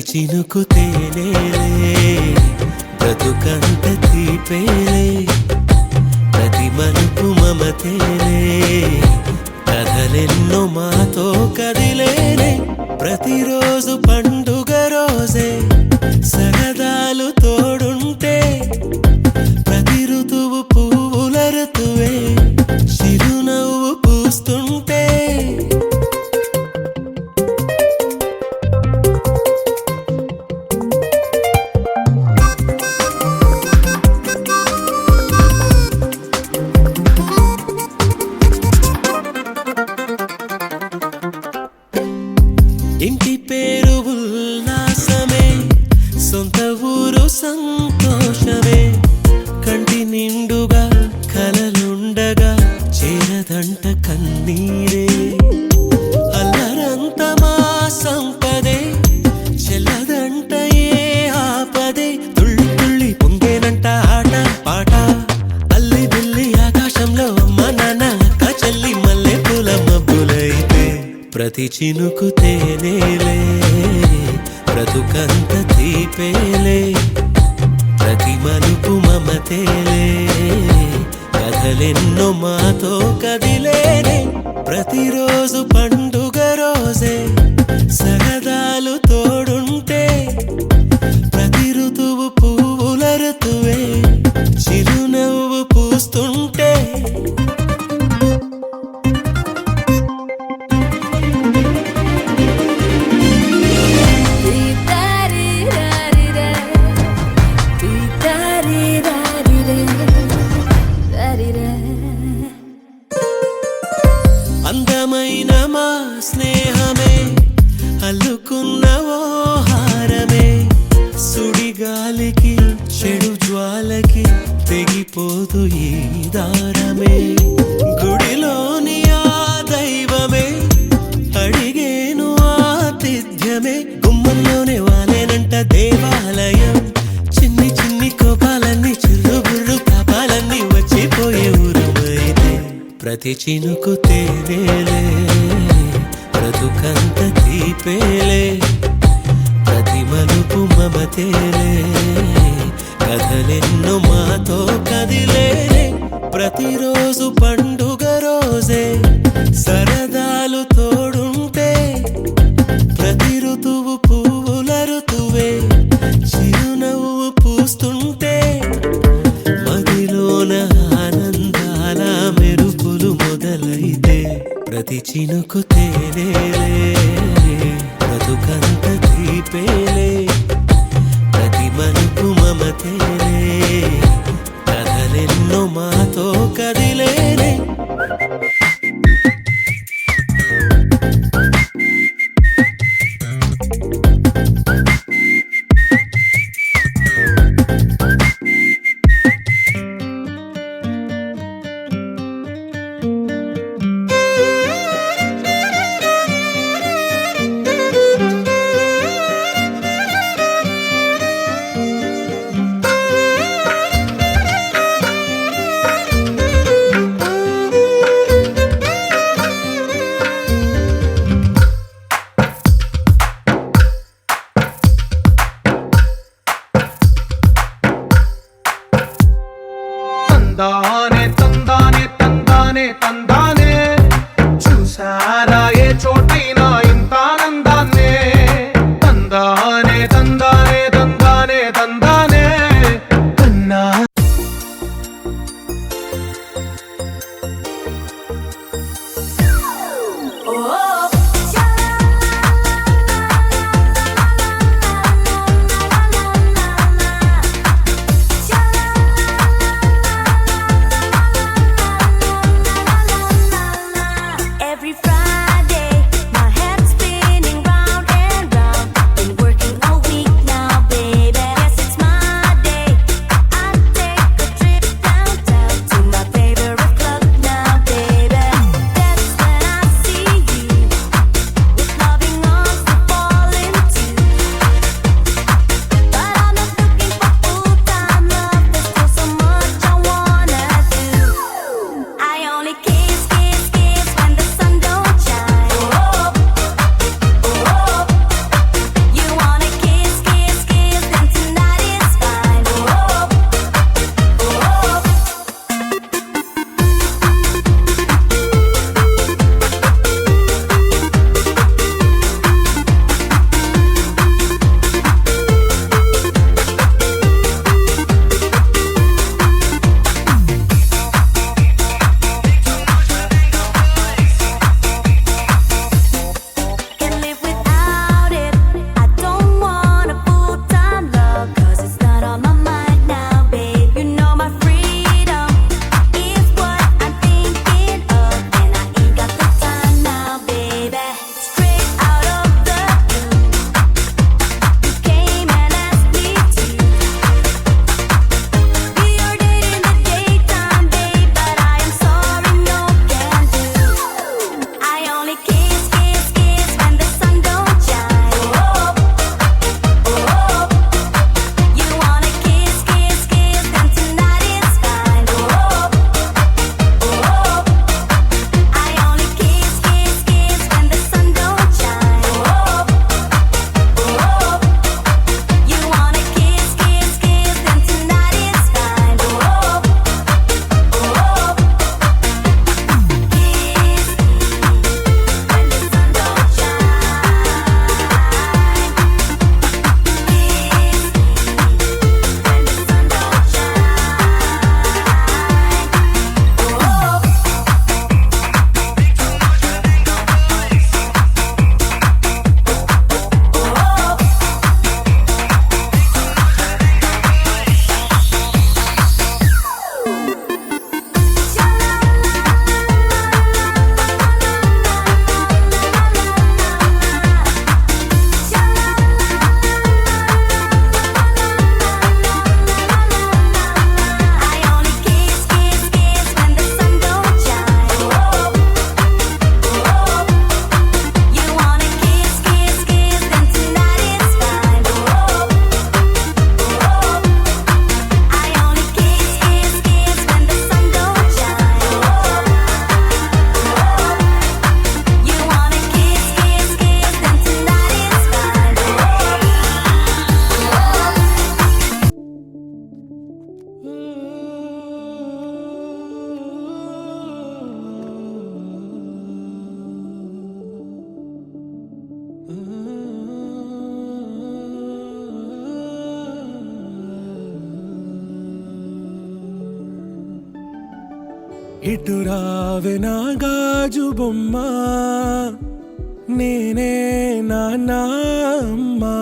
చినుకు తేనేలే బ్రతుకంత తీపేలే ప్రతి మలుపు మమతేలే కథలెన్నో మాతో కదిలేనే ప్రతిరోజు పండుగ రోజే సరదాలు తోడుంటే ప్రతి ఋతువు పువ్వుల ఋతువే చిరునవ్వు పూస్తుంటే ఇంటి పేరు ఉల్లాసమే సొంత ఊరు సంతోషమే కంటి నిండుగా కలలుండగా చేరదంట కన్నీరే అల్లరంత మా సంపదే చెల్లదంట ఏ ఆపదే తుళ్ళి తుళ్ళి పొంగేనంట ఆట పాట అల్లి బిల్లి ఆకాశంలో అమ్మ నాన్న అక్క చెల్లి మల్లె పూల మబ్బులైతే ప్రతి చినుకు తేనేలే బ్రతుకంత తీపేలే ప్రతి మలుపు మమతేలే కథలెన్నో మాతో కదిలేనే ప్రతిరోజు పండుగ రోజే సరదాలు తోడుంటే ప్రతి ఋతువు పువ్వుల ఋతువే చిరునవ్వు పూస్తుంటే అందమైన మా స్నేహమే అల్లుకున్న ఓ హారమే సుడిగాలికి చెడు జ్వాలకి తెగిపోదు ఈ దారమే గుడిలోని ఆ దైవమే అడిగేను ఆతిథ్యమే గుమ్మంలోనే వాలేనంట దేవాలయం చిన్ని చిన్ని కోపాలన్నీ చిరుబుర్రు తాపాలన్నీ వచ్చిపోయే ఊరుమైతే ప్రతి చినుకు తేనేలే బ్రతుకంత తీపేలే ప్రతి మలుపు మమతేలే కథలెన్నో మాతో కదిలేనే ప్రతిరోజు పండుగ రోజే సరదాలు తోడుంటే ప్రతి ఋతువు పువ్వుల ఋతువే చిరునవ్వు పూస్తుంటే మదిలోన ఆనందాల మెరుపులు మొదలైతే ప్రతి చినుకు తేనేలే బ్రతుకంత తీపేలే ప్రతి మలుపు మమతేలే కథలెన్నో మాతో కదిలేనే తందానే తందానే తందానే తందానే చూసారా ఏ చోటైనా ఇంత ఆనందాన్నే తందానే తందానే తందానే తందానే కన్నా ఇటు రావే నా గాజు బొమ్మ నేనే నాన్న అమ్మా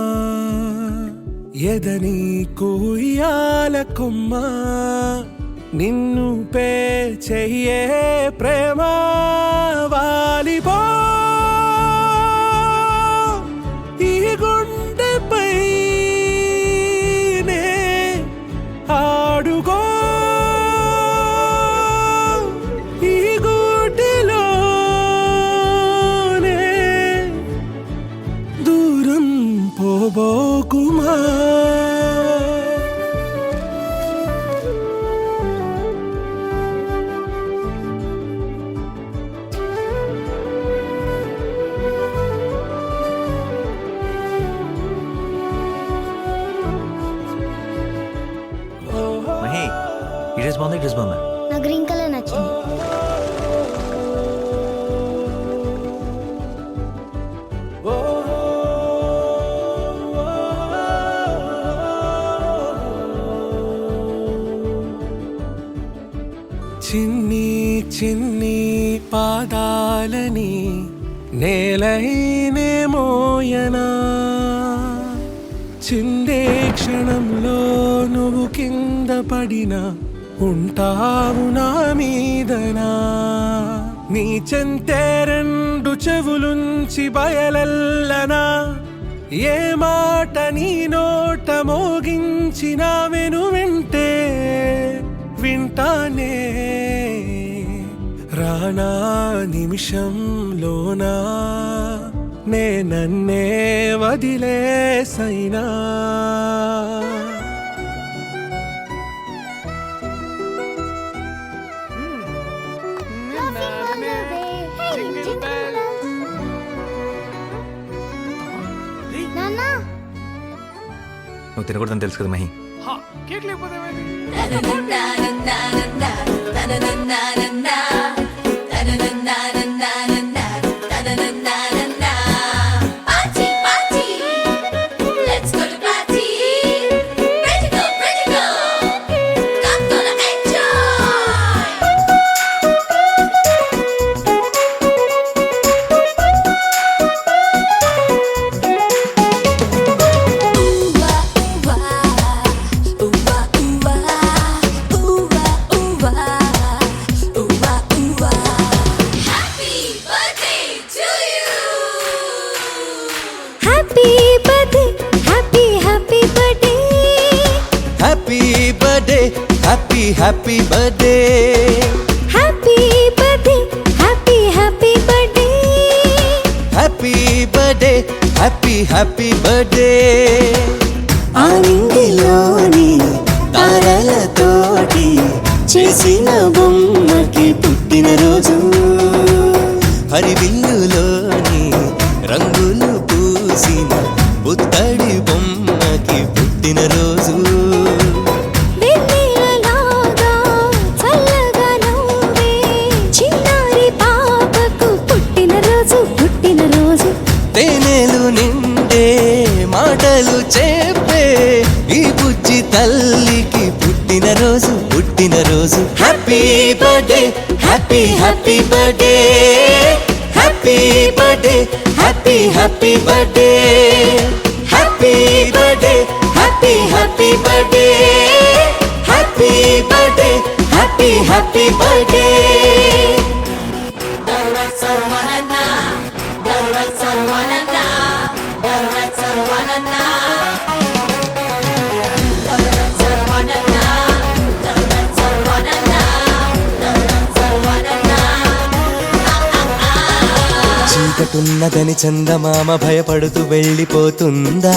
ఎదని కుయ్యాల కొమ్మ నిన్ను పే చెయ్యే ప్రేమ వాలిపో ఈ గుండెపై నే ఆడుకో ఈ గూటిలోనే దూరం పోబోకుమా మహి ఈ డ్రెస్ బాగుంది, ఈ డ్రెస్ బాగుందా? నా గ్రీన్ కలర్ నచ్చింది. చిన్ని చిన్ని పాదాలని నేలైనే మోయనా చిందే క్షణంలో నువ్వు కింద పడినా ఉంటావు నా మీదనా నీ చెంతే రెండు చెవులుంచి బయలెల్లనా ఏ మాట నీ నోట మోగించిన వెను వింటే వింటానే రానా నిమిషంలోనా నే నన్నే వదిలేసైనా నాన్నా నువ్వు తినకూడదని తెలుసు కదా మహి. కేక్ లేకపోతే happy birthday happy birthday happy birthday happy birthday happy birthday ఆనింగిలోని తారలతోటి చేసిన బొమ్మకి పుట్టినరోజు హరివిల్లులోని రంగులు పూసిన పుత్తడి బొమ్మకి పుట్టినరోజు వెన్నెలలాగా చల్లగా నవ్వే చిన్నారి పాపకు పుట్టినరోజు తేనెలు నిండే మాటలు చెప్పే ఈ బుజ్జి తల్లికి పుట్టినరోజు happy birthday happy birthday happy birthday happy birthday happy birthday happy birthday happy birthday happy birthday చీకటున్నదని చందమామ భయపడుతూ వెళ్ళిపోతుందా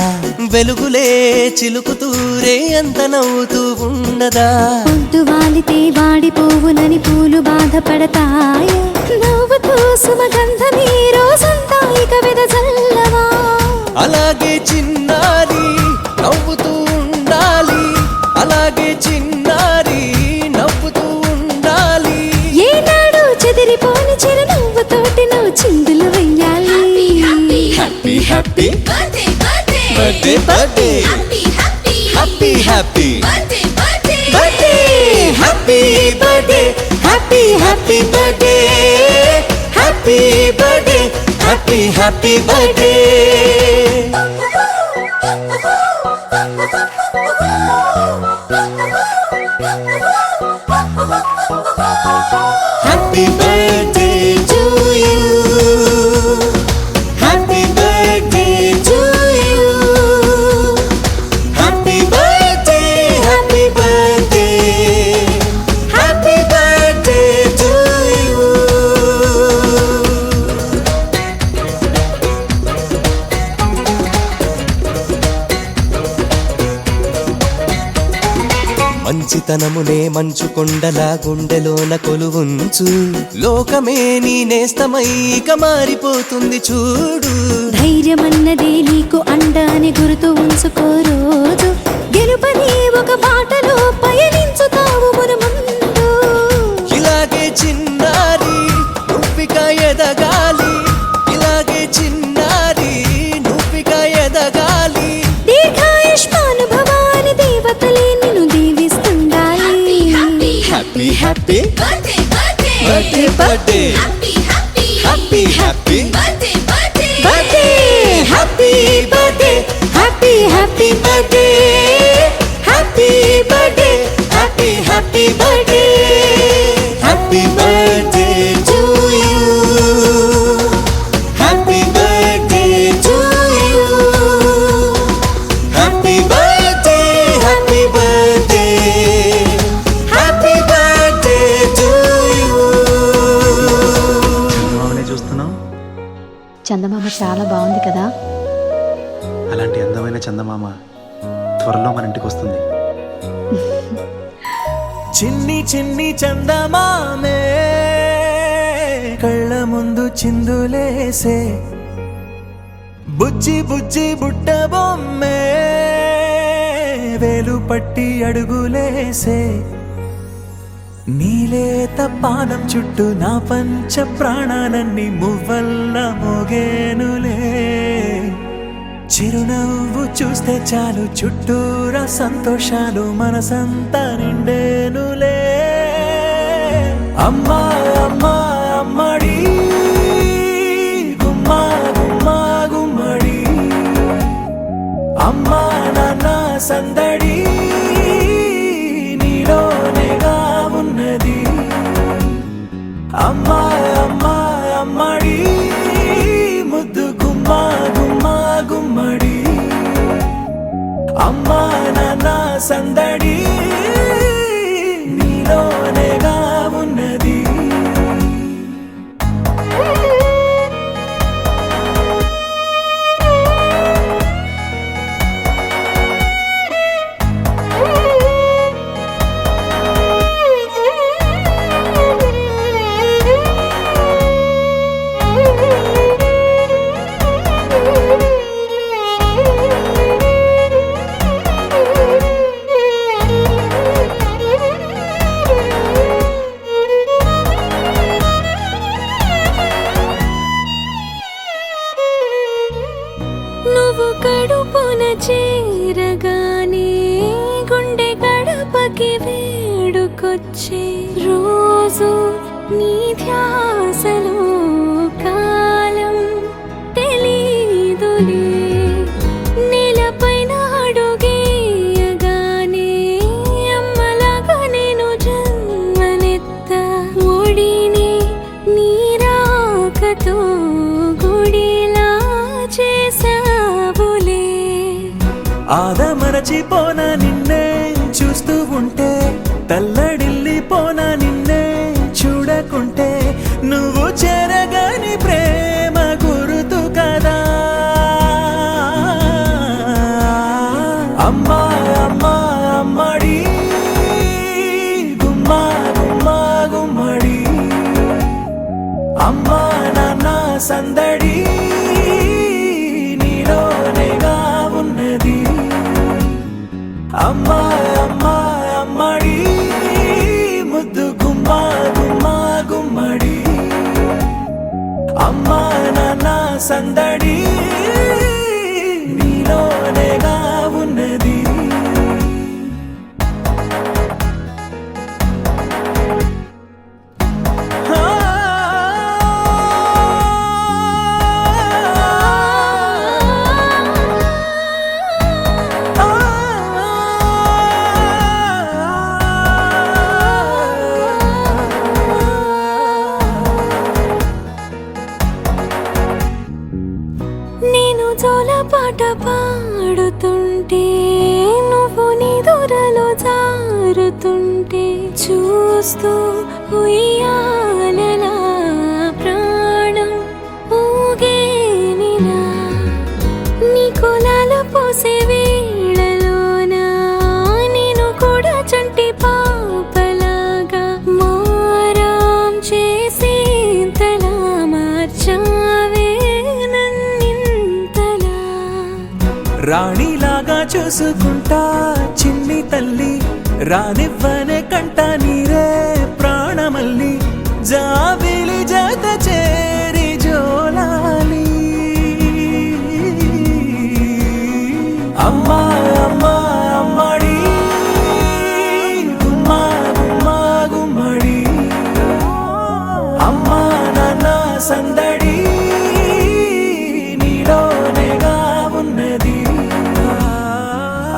వెలుగులే చిలుకుతూరే అంత నవ్వుతూ ఉండదా పొద్దు వాలితే వాడిపోవునని పూలు బాధపడతాయ నవ్వుతూ సుమగంధమీ రోజంతా ఇక వెదజల్లవా అలాగే చిన్నారి నవ్వుతూ ఉండాలి అలాగే చిన్నారి నవ్వుతూ ఉండాలి ఏనాడు చెదిరిపోని చిరునవ్వుతోటి నువ్వు చిందులు వెయ్యాలి happy birthday birthday happy birthday happy happy happy birthday happy birthday happy happy birthday happy birthday to you happy birthday to you happy birthday happy birthday happy birthday to you మంచితనమునే మంచు కొండలా గుండెలోన కొలువుంచు లోకమే నీ నేస్తమై ఇక మారిపోతుంది చూడు ధైర్యమన్నదే నీకు అండ అని గుర్తు ఉంచుకో రోజు గెలుపని ఒక బాటలో పయనించుతావు మన ముందు ఇలాగే చిన్నారి నువ్విక ఎదగాలి ఇలాగే చిన్నారి నువ్విక ఎదగాలి దీర్ఘాయుష్మాను భవాని దేవతలే నిన్ను దీవిస్తుండాలి happy happy birthday birthday birthday happy happy birthday happy birthday happy happy birthday happy birthday happy happy birthday happy birthday to you happy birthday to you happy birthday happy birthday happy birthday to you మామనే చూస్తున్నావు. చందమామ చాలా బాగుంది కదా. అలాంటి అందమైన చందమామ త్వరలో మన ఇంటికి వస్తుంది. చిన్ని చిన్ని చందమామే కళ్ళ ముందు చిందులేసే బుజ్జి బుజ్జి బుట్ట బొమ్మే వేలు పట్టి అడుగులేసే నీలేత పానం చుట్టూ నా పంచ ప్రాణాలన్నీ మువ్వల్ల మోగేనులే చిరునవ్వు చూస్తే చాలు చుట్టూరా సంతోషాలు మనసంతా నిండేనులే అమ్మా అమ్మా అమ్మడి గుమ్మా గుమ్మా గుమ్మడి అమ్మా నాన్న సందడి నీలోనేగా ఉన్నది అమ్మా అమ్మా అమ్మడి ముద్దు గుమ్మా గుమ్మా గుమ్మడి అమ్మా నాన్న సందడి నీలోనేగా ఉన్నది నువ్వు కడుపున చేరగానే గుండె గడపకి వేడుకొచ్చే రోజు నీ ధ్యాసలో కాలం తెలీదులే నేలపైన అడుగేయగానే అమ్మలాగా నేను జన్మనెత్త ఒడిని నీ రాకతో గుడిలా చేసావులే ఆదమరచిపోనా నిన్నే చూస్తూ ఉంటే తల్లడిల్లిపోనా నిన్నే చూడకుంటే నువ్వు చెరగని ప్రేమ గురుతు కదా అమ్మా అమ్మా అమ్మడి గుమ్మా గుమ్మా గుమ్మడి అమ్మా నాన్న సందడి నీలోనేగా ఉన్నది అమ్మా అమ్మా అమ్మడి ముద్దు గుమ్మా గుమ్మా గుమ్మడి అమ్మా నాన్న సందడి నీలోనేగా ఉన్నది జారుతుంటే చూస్తూ ఉయ్యాలలా ప్రాణం ఊగేనిలా నీ కులాల పోసే వేళలోన నేను కూడా చంటి పాపలాగా మారాం చేసేంతలా మార్చావే నన్నింతలా రాణిలాగా చూసుకుంటా చిన్ని తల్లి రానివ్వనే కంట నీరే ప్రాణమల్లి జాబిలి జత చేరి జోలాలి అమ్మా అమ్మా అమ్మడి గుమ్మా గుమ్మా గుమ్మడి అమ్మా నాన్న సందడి నీలోనేగా ఉన్నది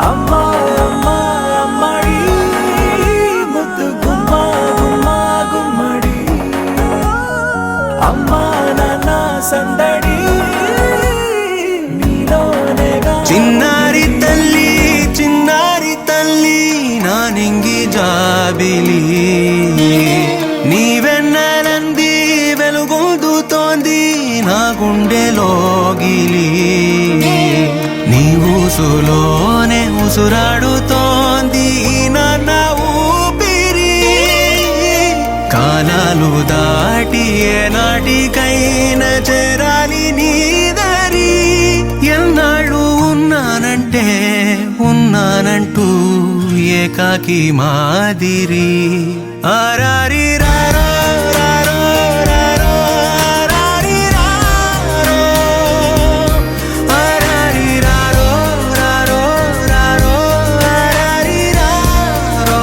అమ్మా అమ్మా అమ్మడి ముద్దు గుమ్మా గుమ్మా గుమ్మడి అమ్మా నాన్న సందడి నీలోనేగా చిన్నారి తల్లి నా నింగి జాబిలి నీవెన్నెలంది వెలుగొందుతోంది నా గుండెలోగిలి నీ ఊసులోనే ఉసురాడుతోంది నాన్న ఊపిరి కాలాలు దాటి ఏనాటికైనా చేరాలి నీ దారి ఎన్నాళ్ళు ఉన్నానంటూ ఏకాకి మాదిరి ఆరారి రారో రారో రారో ఆరారి రారో ఆరారి రారో రారో రారో ఆరారి రారో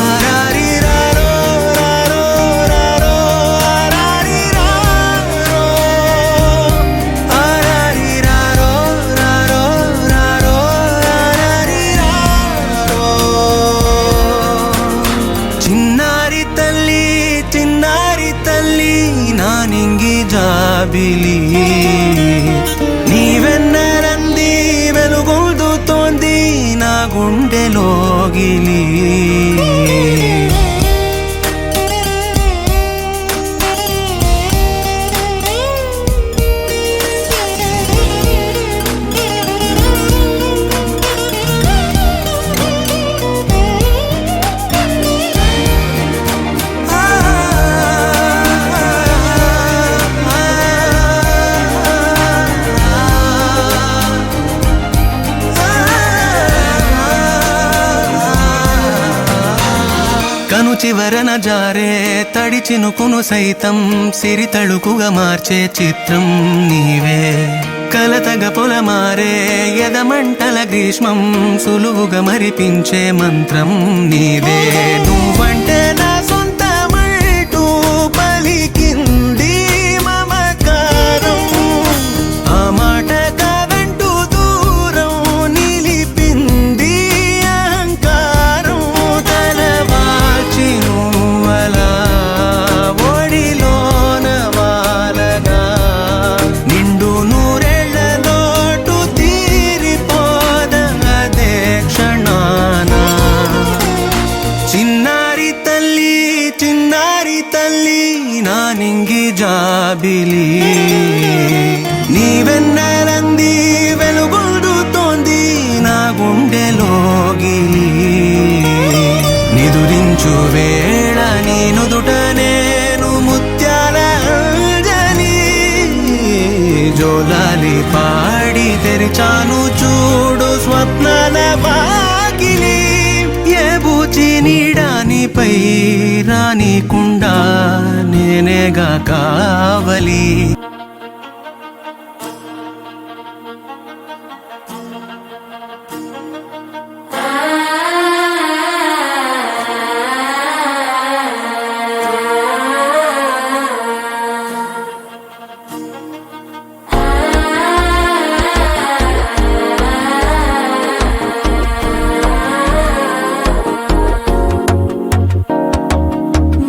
ఆరారి రారో రారో రారో ఆరారి రారో ఆరారి రారో రారో రారో ఆరారి రారో చిన్నారి తల్లి నా నింగి జాబిలి నీవెన్నరంది వెలుగొందుతోంది నా గుండెలోగిలి కను చివరన జారే తడి చినుకును సైతం సిరి తళుకుగా మార్చే చిత్రం నీవే కలతగ పొలమారే ఎదమంటల గ్రీష్మం సులువుగా మరిపించే మంత్రం నీవే నువ్వంటే నా సొంతమంటూ పలికింది మమకారం ఆ మాట కాదంటూ దూరం నిలిపింది అహంకారం తలవాల్చి నువ్వలా ఒడిలోన వాలగా నిండు నూరేళ్ల లోటు తీరిపోదదే క్షణాన చిన్నారి తల్లి నా నింగి జాబిలి నీవెన్నెలంది వెలుగొందుతోంది నా గుండెలోగిలి నిదురించు వేళ నీ నుదుట నేను ముత్యాల అంజలి జోలాలి పాడి తెరిచాను చూడు స్వప్నాల వాకిలి ఏ బూచి నీడానిపై రానికుండా నేనేగా కావలి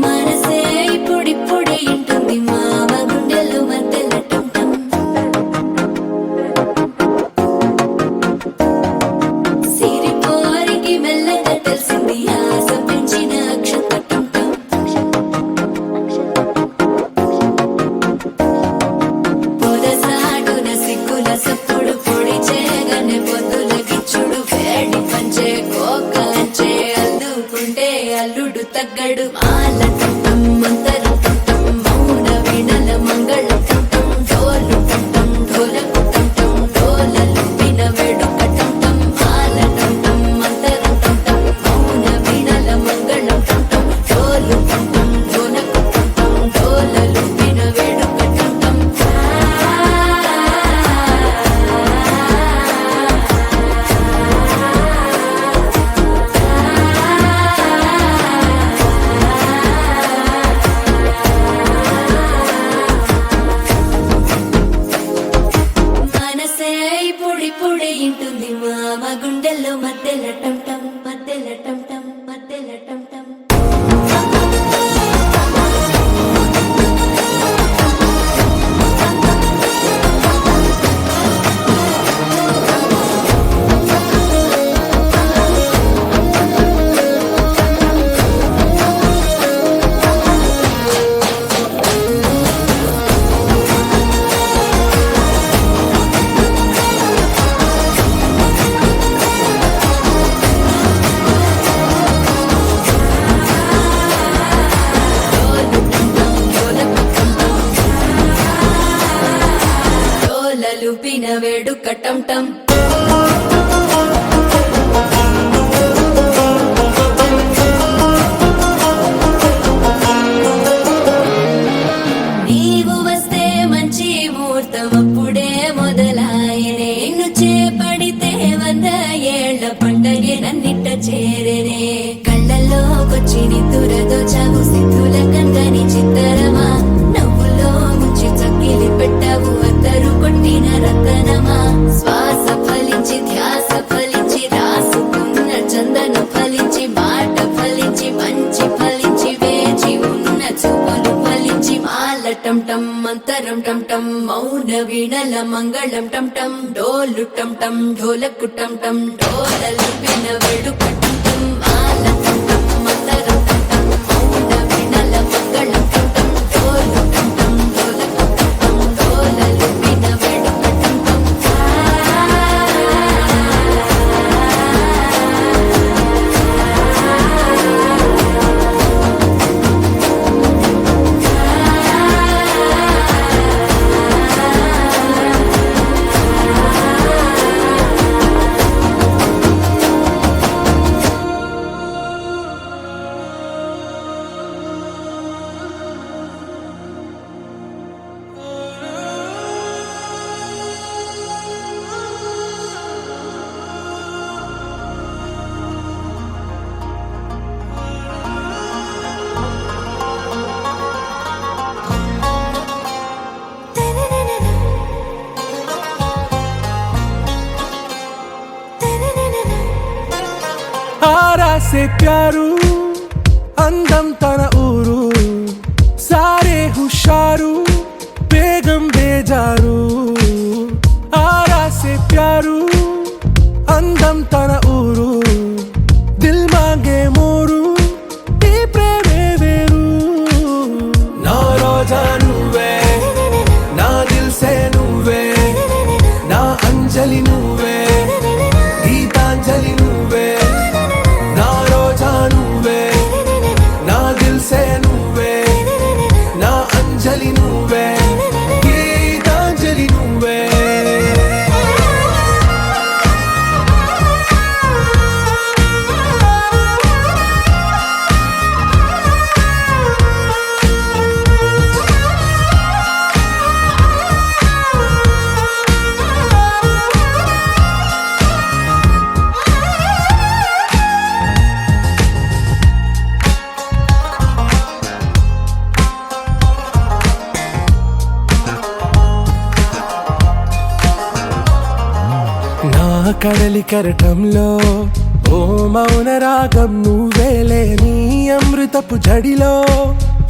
మనసే ఇప్పుడిప్పుడే ఇంటుంది మామ గుండెలు మధ్య తగ్గడు మాల టం మంతరం టం మౌన వీణల మంగళం టం డోలు టం ఢోలకు టం డోలలు విన వేడుక టం మాల టం మంతరం టం మౌన వీణల మంగళం టం డోలు టం ఢోలకు టం డోలలు విన వేడుక టం మనసే పొడి పొడి ఇంటుంది మామ గుండెల్లో మధ్యల టం టం మధ్యల టం టం మధ్యల టం టం డోలలు పిన వేడుక టం టం నీవు వస్తే మంచి ముహూర్తం అప్పుడే మొదలాయనే నిన్ను చేపడితే 100 ఏళ్ల పండగే నన్నిట్ట చేరేనే కళ్ళల్లోకొచ్చి నిద్దురదోచావు సిద్ధుల కందని చిత్తరమా నవ్వులో ముంచి చక్కిలి పెట్టావు అద్దరు కొట్టిన రతనమా శ్వాస ఫలించి ధ్యాస ఫలించి రాసుకున్న చందన ఫలించి మాట ఫలించి మంచి ఫలించి వేచి ఉన్న చూపులు ఫలించి మాల టం టం మంతరం టం టం మౌన వీణల మంగళం టం టం డోలు టం టం ఢోలకు టం టం డోలలు విన వేడుక టం టం మాల టం టం మంతరం టం టం మౌన వీణల మంగళం టం టం డోలు టం టం ఢోలకు టం టం డోలలు విన వేడుక టం టం आरा से प्यारू అందం తన ఊరు సారే హుషారు బేగం బేజారు ఆరా సే ప్యారు అందం తన ఊరు దిల్ మాంగే మోరు ఈ ప్రేమే వేరు నా రోజా నువ్వే నా దిల్ సే నువ్వే నా అంజలి నువ్వే గీతాంజలి నువ్వే నా రోజా నువ్వే నా దిల్ సే నువ్వే నా అంజలి నువ్వే గీతాంజలి నువ్వే నా కడలి కరటంలో ఓ మౌన రాగం నువ్వేలే నీ అమృతపు జడిలో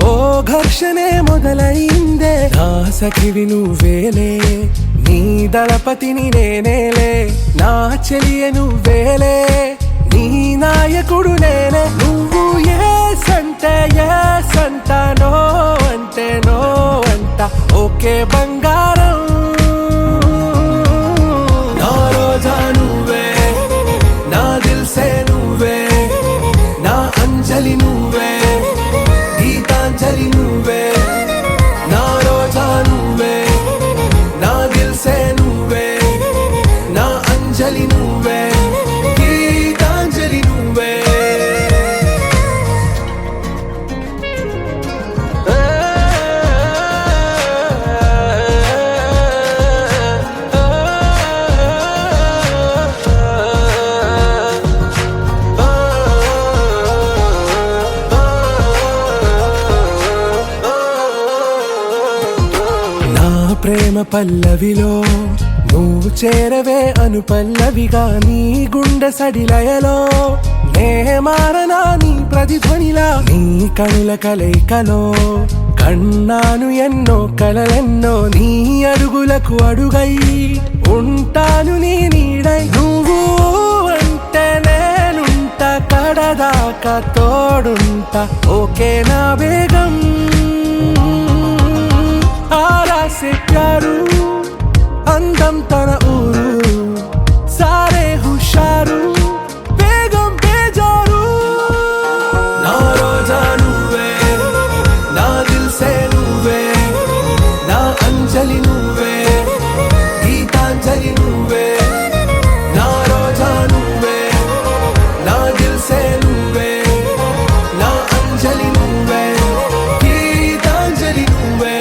ఓ ఘర్షణే మొదలైందే నా సఖివి నువ్వేలే నీ దళపతిని నేనేలే నా చెలియ నువ్వేలే నీ నాయకుడు నేనే నువ్వు ఏ సంట నో అంటే నో అంట ఓకే బంగారం నా రోజా నువ్వే నా దిల్ సే నువ్వే నా అంజలి నువ్వే పల్లవిలో నువ్వు చేరవే అను పల్లవిగా నీ గుండె సడిలయలో నే మారనా నీ ప్రతిధ్వనిలా నీ కనుల కలయికలో కన్నాను ఎన్నో కలలెన్నో నీ అడుగులకు అడుగై ఉంటాను నీ నీడై నువ్వు అంటే నేనుంట కడదాకా తోడుంటా ఓకే నా బేగం ఆరాసే ప్యారు అందం తన ఊరు సారే హుషారు బేగం బేజారు నా రోజా నువ్వే నా దిల్ సే నువ్వే నా అంజలి నువ్వే గీతాంజలి నువ్వే నా రోజా నువ్వే నా దిల్ సే నువ్వే నా అంజలి నువ్వే గీతాంజలి నువ్వే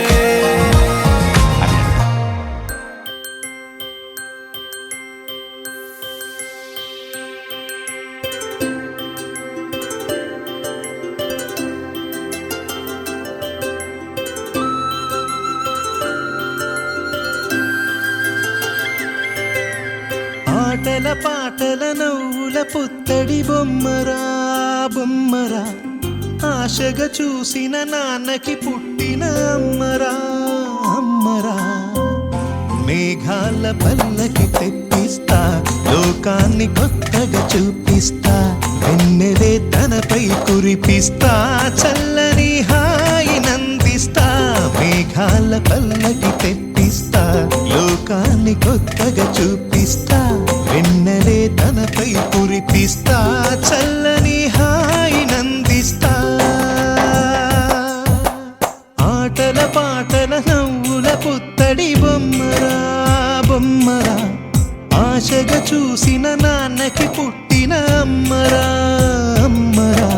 ఆటల పాటల నవ్వుల పుత్తడి బొమ్మరా బొమ్మరా ఆశగా చూసిన నాన్నకి పుట్టిన అమ్మరా అమ్మరా మేఘాల పల్లకి తెప్పిస్తా లోకాన్ని కొత్తగా చూపిస్తా వెన్నెలే తనపై కురిపిస్తా చల్లని హాయి నందిస్తా మేఘాల పల్లకి తెప్పిస్తా లోకాన్ని కొత్తగా చూపిస్తా వెన్నెలే తనపై కురిపిస్తా చల్లని హాయి నందిస్తా ఆటల పాటల నవ్వుల పుత్తడి బొమ్మరా బొమ్మరా ఆశగా చూసిన నాన్నకి పుట్టిన అమ్మరా అమ్మరా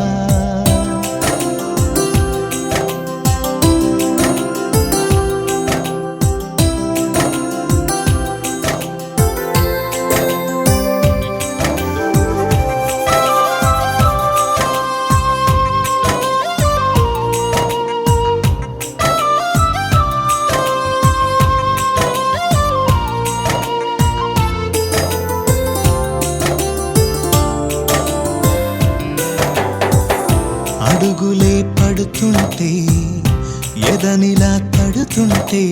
అడుగులే పడుతుంటే ఎదనిలా తడుతుంటే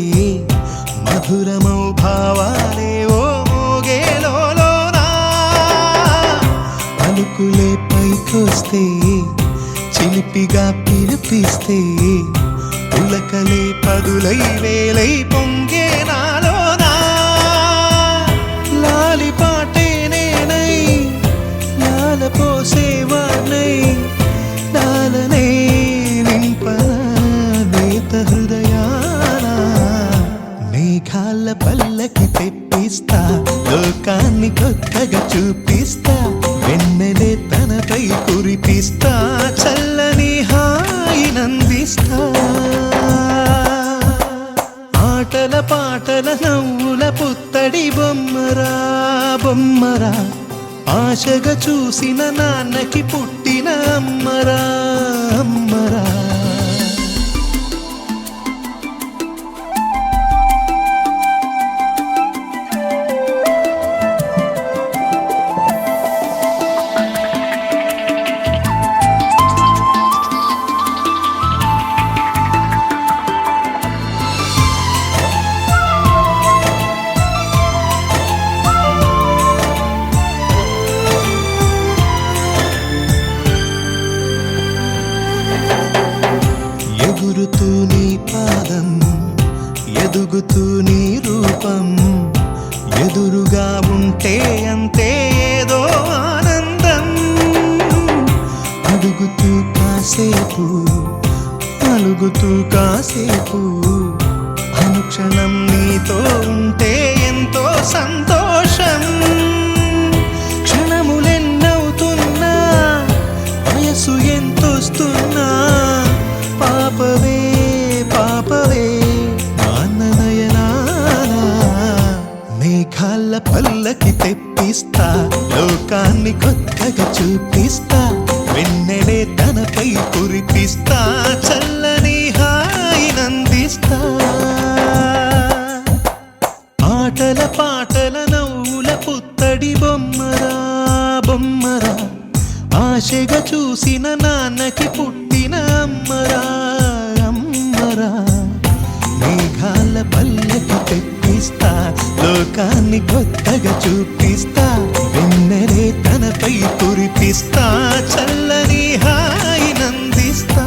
మధురమౌ భావాలే ఓ మోగేలోనా పలుకులే పైకొస్తే చిలిపిగా పిలిపిస్తే పులకలే పదులై వేలై పొంగే నాలోనా లాలి పాటే నేనై లాల పోసేవాణ్ణై నాలనే నింపనేత హృదయాన మేఘాల పల్లకి తెప్పిస్తా లోకాన్ని కొత్తగా చూపిస్తా వెన్నెలే తనపై కురిపిస్తా చల్లని హాయి నందిస్తా ఆటల పాటల నవ్వుల పుత్తడి బొమ్మరా బొమ్మరా ఆశగా చూసిన నాన్నకి పుట్టిన అమ్మరా అమ్మరా ఎగురుతూ నీ పాదం ఎదుగుతూ నీ రూపం ఎదురుగా ఉంటే అంతే ఏదో ఆనందం అడుగుతూ కాసేపు అలుగుతూ కాసేపు అనుక్షణం నీతో ఉంటే ఎంతో సంతోషం క్షణములెన్నవుతున్నా వయసు ఎంతొస్తున్నా పాపవే పాపవే నాన్ననయనానా మేఘాల పల్లకి తెప్పిస్తా లోకాన్ని కొత్తగా చూపిస్తా వెన్నెలే తనపై కురిపిస్తా చల్లని హాయి నందిస్తా ఆశగా చూసిన నాన్నకి పుట్టిన అమ్మరా అమ్మరా. మేఘాల పల్లకి తెప్పిస్తా, లోకాన్ని కొత్తగా చూపిస్తా, వెన్నెలే తనపై కురిపిస్తా, చల్లని హాయి నందిస్తా.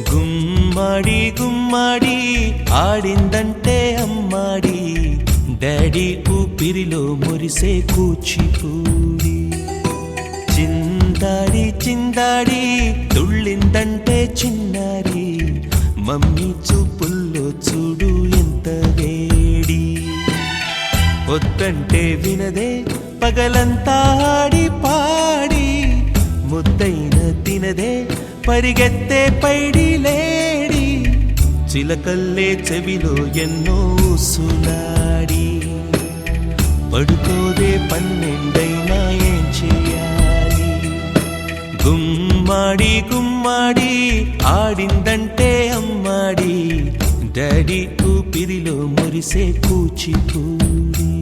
గుమ్మాడి గుమ్మాడి ఆడిందంటే అమ్మాడి, డాడీ ఊపిరిలో మురిసే కూచిపూడి. చిందాడి చిందాడి తుళ్ళిందంటే చిన్నారి, మమ్మీ చూపుల్లో చూడు ఎంత వేడి. వద్దంటే వినదే పగలంతా ఆడి పాడి, ముద్దైన తినదే పరిగెత్తే పైడి లేడి. చిలకల్లే చెవిలో ఎన్నో సులాడి, పడుకోదే పన్నెండైనా ఏం చేయాలి. గుమ్మాడి గుమ్మాడి ఆడిందంటే అమ్మాడి, డాడీ ఊపిరిలో మురిసే కూచిపూడి.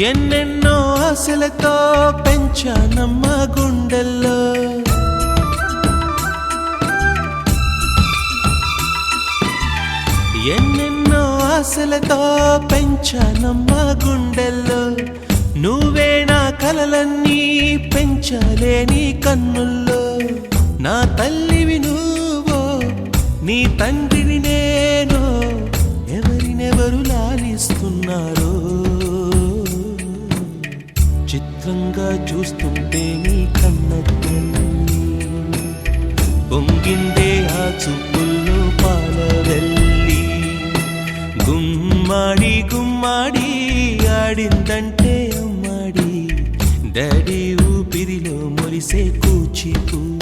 ఎన్నెన్నో ఆశలతో పెంచానమ్మ గుండెల్లో, ఎన్నెన్నో ఆశలతో పెంచానమ్మ గుండెల్లో. నువ్వే నా కలలన్నీ పెంచాలే నీ కన్నుల్లో. నా తల్లివి నువ్వో, నీ తండ్రిని నేను, ఎవరినెవరు లాలిస్తున్నారో. చిత్రంగా చూస్తుంటే నీ కన్న తల్లి, పొంగిందే ఆ చూపుల్లో పాలవెల్లి. గుమ్మాడి గుమ్మాడి ఆడిందంటే అమ్మాడి, డాడీ ఊపిరిలో మురిసే కూచిపూడి.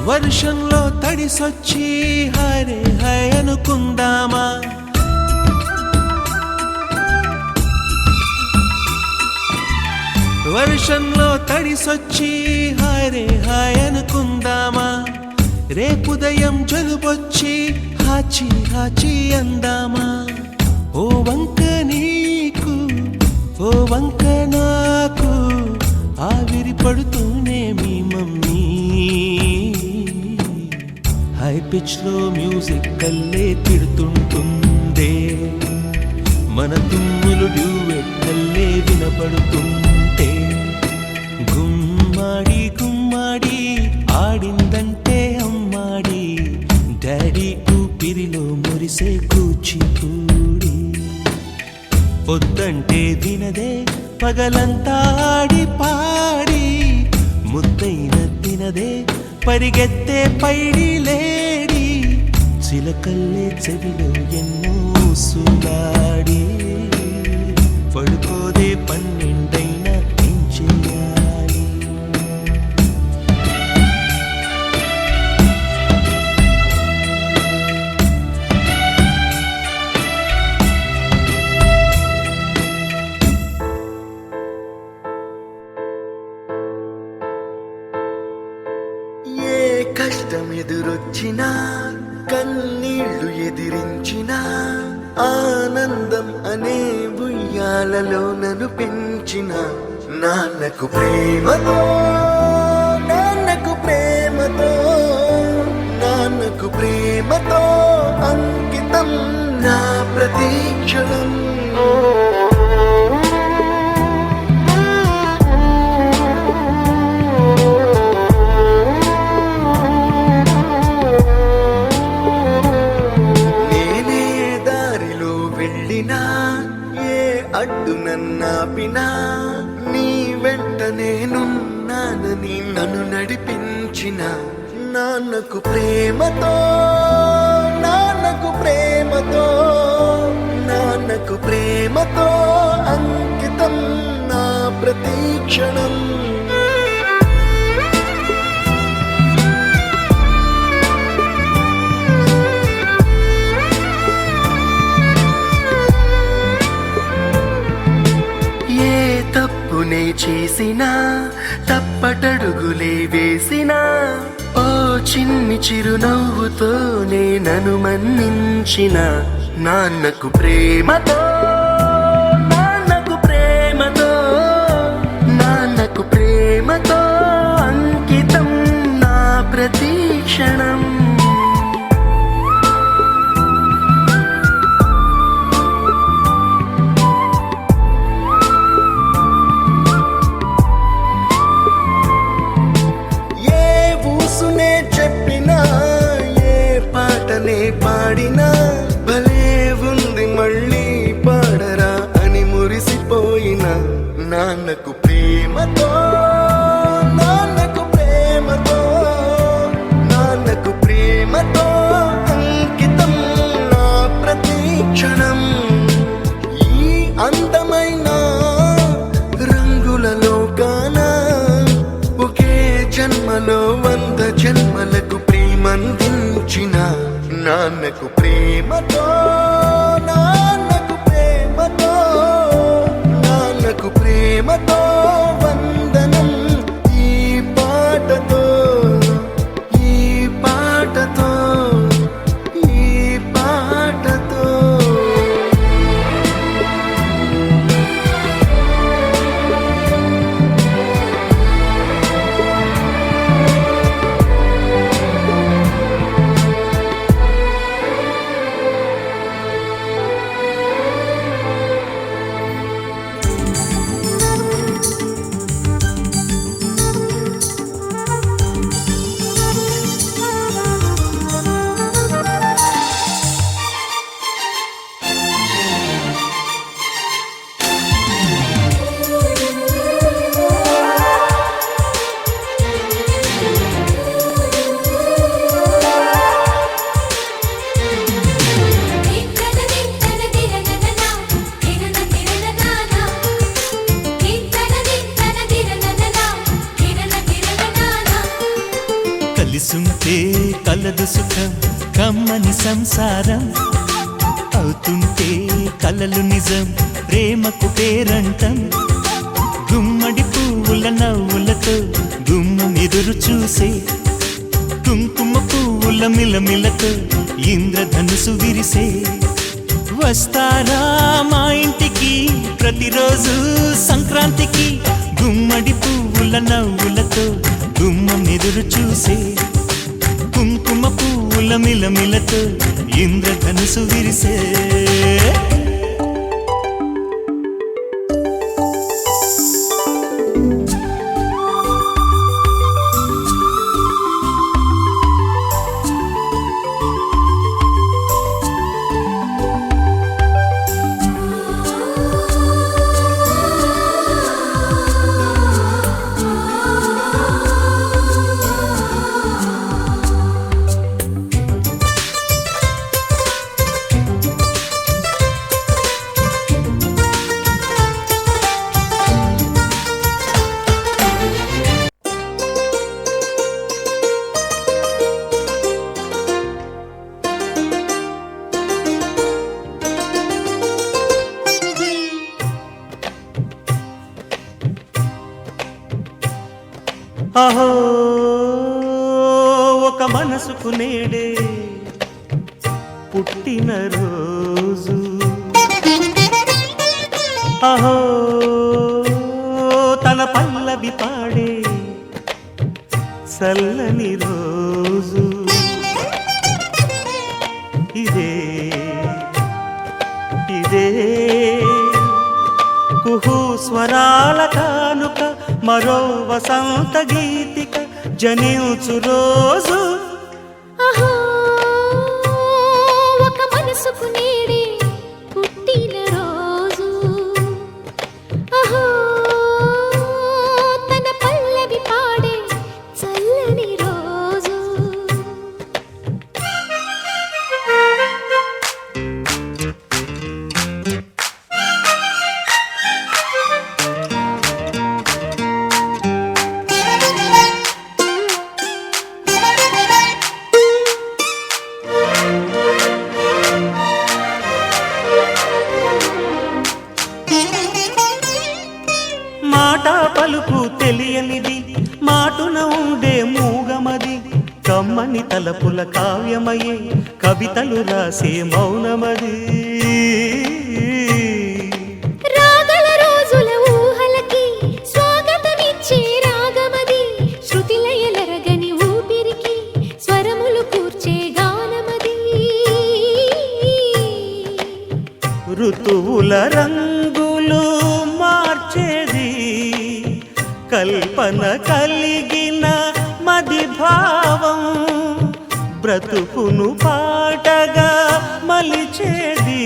వర్షంలో తడిసొచ్చి హరే హై అనుకుందామా, వర్షంలో తడిసొచ్చి హరే హాయ్ అనుకుందామా. రేపుదయం జలుబొచ్చి హాచి హాచి అందామా. ఓ వంక నీకు ఓ వంక నాకు, ఆవిరి పడుతూనే మీ మమ్మీ. హై పిచ్ లో మ్యూజిక్ కల్లే తిడుతుంటుందే, మన తుమ్ములు డ్యూయెట్ కల్లే వినపడుతుంటే. గుమ్మాడి గుమ్మాడి ఆడిందంటే అమ్మాడి, డాడీ ఊపిరిలో మురిసే కూచిపూడి. పొద్దంటే వినదే పగలంతా ఆడి పాడి, ముద్దైన తినదే పరిగెత్తే పైడి లేడి. చిలకల్లే చెవిలో ఎన్నో సులాడి పడుకోదే పన్నెండైనా ఏం చెయ్యాలి ఏ కష్టం ఎదురొచ్చినా కన్నీళ్లు ఎదిరించినా ఆనందం అనే ఉయ్యాలలో నన్ను పెంచిన నాన్నకు ప్రేమతో నాన్నకు ప్రేమతో నాన్నకు ప్రేమతో అంకితం నా ప్రతీక్షణం అడ్డు నన్నాపినా నీ వెంట నేనున్నానని నన్ను నడిపించిన నాన్నకు ప్రేమతో నాన్నకు ప్రేమతో నాన్నకు ప్రేమతో అంకితం నా ప్రతీక్షణం తప్పునే చేసినా తప్పటడుగులే వేసినా ఓ చిన్ని చిరునవ్వుతోనే నన్ను మన్నించిన నాన్నకు ప్రేమతో నాన్నకు ప్రేమతో నాన్నకు ప్రేమతో అంకితం నా ప్రతీక్షణం పాడినా భలే ఉంది మళ్ళీ పాడరా అని మురిసిపోయిన నాన్నకు ప్రేమతో నాన్నకు ప్రేమతో నాన్నకు ప్రేమతో అంకితం నా ప్రతీక్షణం ఈ అందమైన రంగుల లోకాన ఒకే జన్మలో 100 జన్మలకు ప్రేమందించిన నాన్నకు ప్రేమతో నాన్నకు ప్రేమతో నాన్నకు ప్రేమతో వందనం ఈ పాటతో ఈ పాటతో ఈ పాటతో కలిసుంటే కలదు సుఖం కమ్మని సంసారం అవుతుంటే కలలు నిజం ప్రేమకు పేరంటం గుమ్మడి పువ్వుల నవ్వులతో గుమ్మం ఎదురు చూసే కుంకుమ పువ్వుల మిలమిలతో ఇంద్రధనుసు విరిసే వస్తారా మా ఇంటికి ప్రతిరోజు సంక్రాంతికి గుమ్మడి పువ్వుల నవ్వులతో గుమ్మం ఎదురు చూసే కుంకుమ పువ్వుల మిలమిలతో ఇంద్రధనుసు విరిసే అహో ఒక మనసుకు నేడే పుట్టిన రోజు అహో తన పల్లవి పాడే చల్లని రోజు ఇదే ఇదే కుహు స్వరాల కానుక మరో వసంత గీతిక జనించు రోజు అహో ఒక మనసుకు నేడే పుట్టిన రోజు అహో తన పల్లవి పాడే చల్లని రోజు మాట పలుకు తెలియనిది మాటున ఉండే మూగమది కమ్మని తలపుల కావ్యమయే కవితలు రాసే మౌనమది రాగల రోజుల ఊహలకి స్వాగతమిచ్చే రాగమది శృతిలయలరగని ఊపిరికి స్వరములు కూర్చే గానమది ఋతువుల రంగులు మార్చేది కల్పన కలిగిన మది భావం బ్రతుకును పాటగా మలిచేది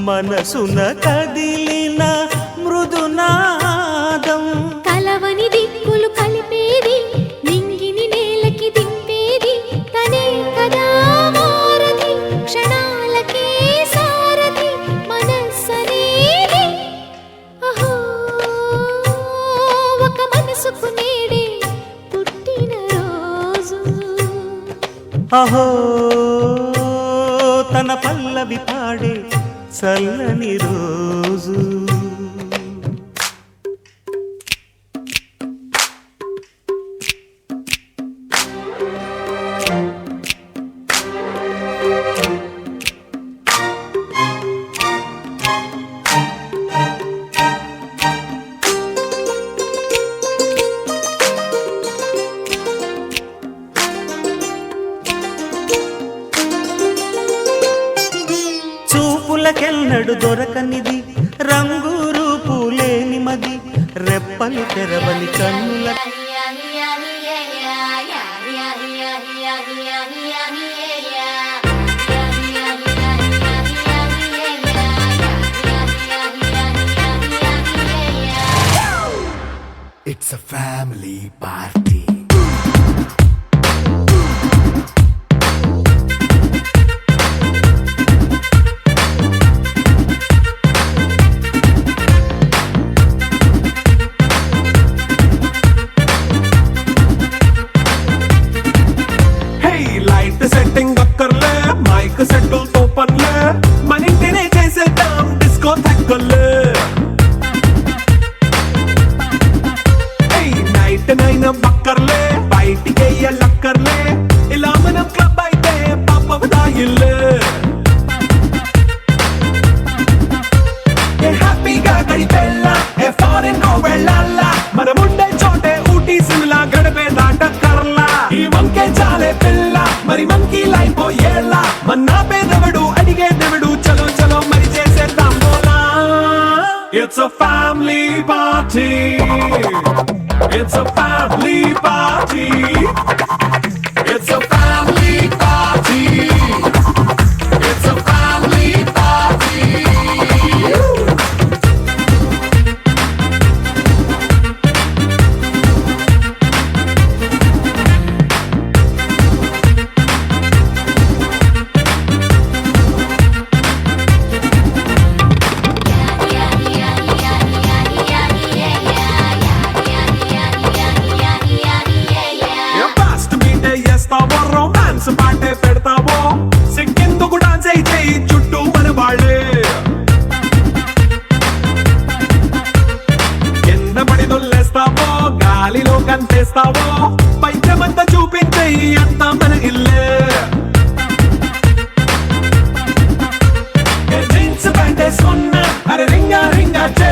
మనసున కదిలిన మృదునాదం కలవని దిక్కులు కలిపేది నింగిని నేలకి దింపేది తనే కదా మారది క్షణాలకే సారది మనస్సనేది అహో ఒక మనసుకు నేడే పుట్టిన రోజు అహో తన పల్లవి పాడే చల్లని రోజు చూపులకెన్నడు దొరకనిది రంగు రూపు లేని మది రెప్పలు తెరవని కన్నుల It's a family party. Setting అక్కర్లే మైక్ సెట్టుల్ తో పనులే మన ఇంటినే చేసేద్దాం డిస్కో థక్కర్లే నైట్ నైన్ బక్కర్లే బయటికి లక్కర్లే ఇలా మనం క్లబ్ అయితే పాపదాయిల్లే హ్యాపీగా గడిపెళ్ళా ఏ ఫారెన్ నో వెళ్ళాలా మనం ఉండే చోటే ఊటీ సిమ్లా గడిపే దాటక్కర్లా ఈ వంకే చాలే పిల్ల మరి మంకీ లైఫ్ ఏళ్ళ మన్నా పేదవడు అడిగేదెవడు చలో చలో మరి చేసేద్దాం బోలా It's a family party It's a family party It's a family party It's a family party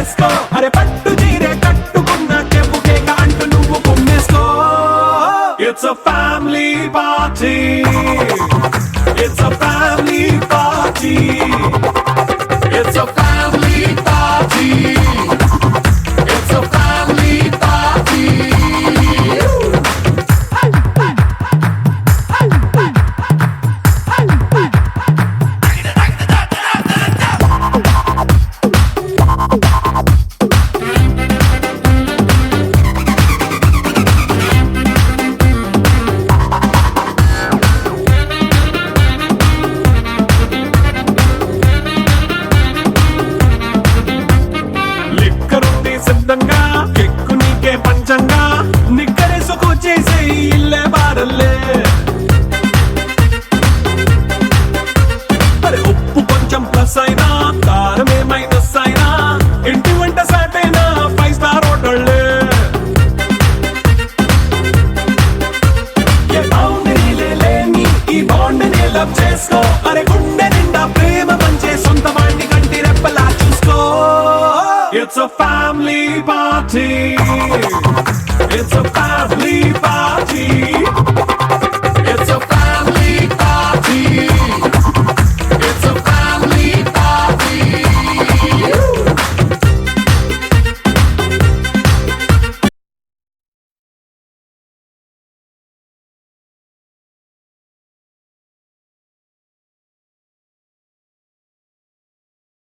చేసుకో